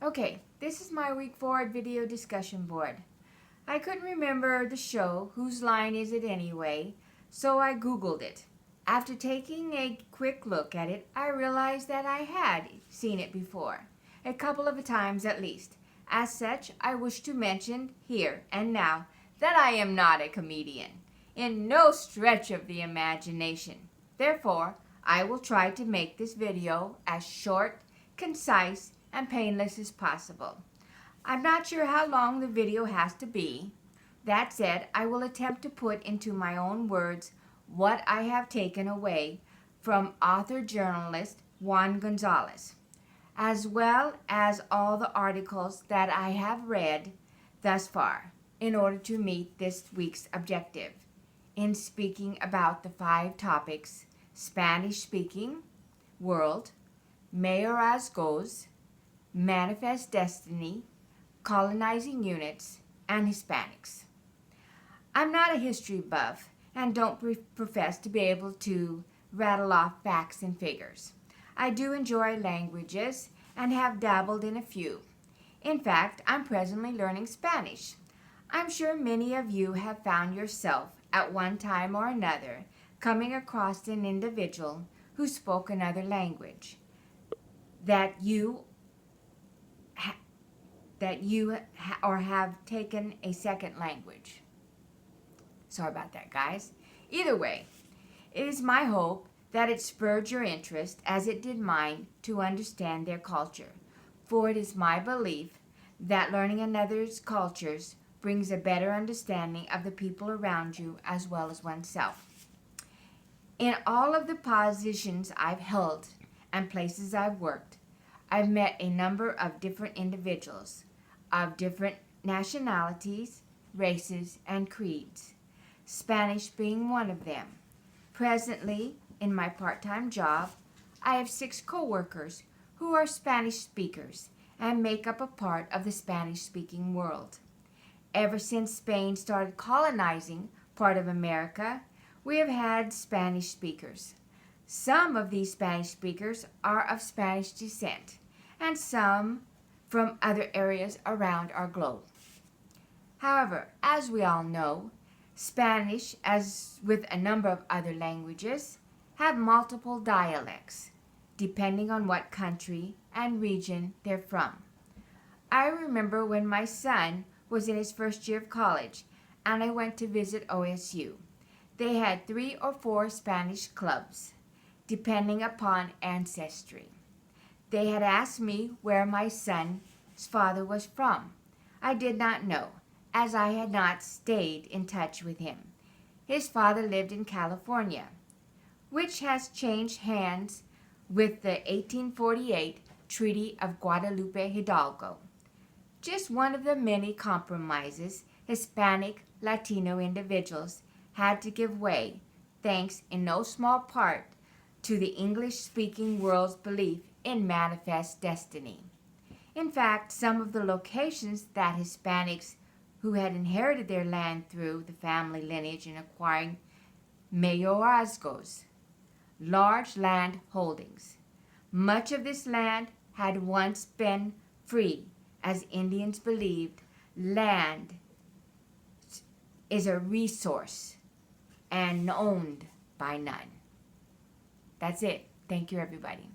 Okay, this is my week forward video discussion board. I couldn't remember the show, Whose Line Is It Anyway, so I Googled it. After taking a quick look at it, I realized that I had seen it before, a couple of times at least. As such, I wish to mention here and now that I am not a comedian, in no stretch of the imagination. Therefore, I will try to make this video as short, concise, and painless as possible. I'm not sure how long the video has to be. That said, I will attempt to put into my own words what I have taken away from author-journalist Juan Gonzalez, as well as all the articles that I have read thus far in order to meet this week's objective in speaking about the 5 topics: Spanish-speaking world, mayorazgos, manifest destiny, colonizing units, and Hispanics. I'm not a history buff and don't profess to be able to rattle off facts and figures. I do enjoy languages and have dabbled in a few. In fact, I'm presently learning Spanish. I'm sure many of you have found yourself at one time or another coming across an individual who spoke another language that you have taken a second language. Sorry about that, guys. Either way, it is my hope that it spurred your interest, as it did mine, to understand their culture. For it is my belief that learning another's cultures brings a better understanding of the people around you as well as oneself. In all of the positions I've held and places I've worked, I've met a number of different individuals of different nationalities, races, and creeds, Spanish being one of them. Presently, in my part-time job, I have 6 co-workers who are Spanish speakers and make up a part of the Spanish-speaking world. Ever since Spain started colonizing part of America, we have had Spanish speakers. Some of these Spanish speakers are of Spanish descent, and some from other areas around our globe. However, as we all know, Spanish, as with a number of other languages, have multiple dialects, depending on what country and region they're from. I remember when my son was in his first year of college, and I went to visit OSU. They had 3 or 4 Spanish clubs, depending upon ancestry. They had asked me where my son's father was from. I did not know, as I had not stayed in touch with him. His father lived in California, which has changed hands with the 1848 Treaty of Guadalupe Hidalgo. Just one of the many compromises Hispanic Latino individuals had to give way, thanks in no small part to the English-speaking world's belief in manifest destiny. In fact, some of the locations that Hispanics who had inherited their land through the family lineage in acquiring mayorazgos, large land holdings. Much of this land had once been free, as Indians believed land is a resource and owned by none. That's it. Thank you, everybody.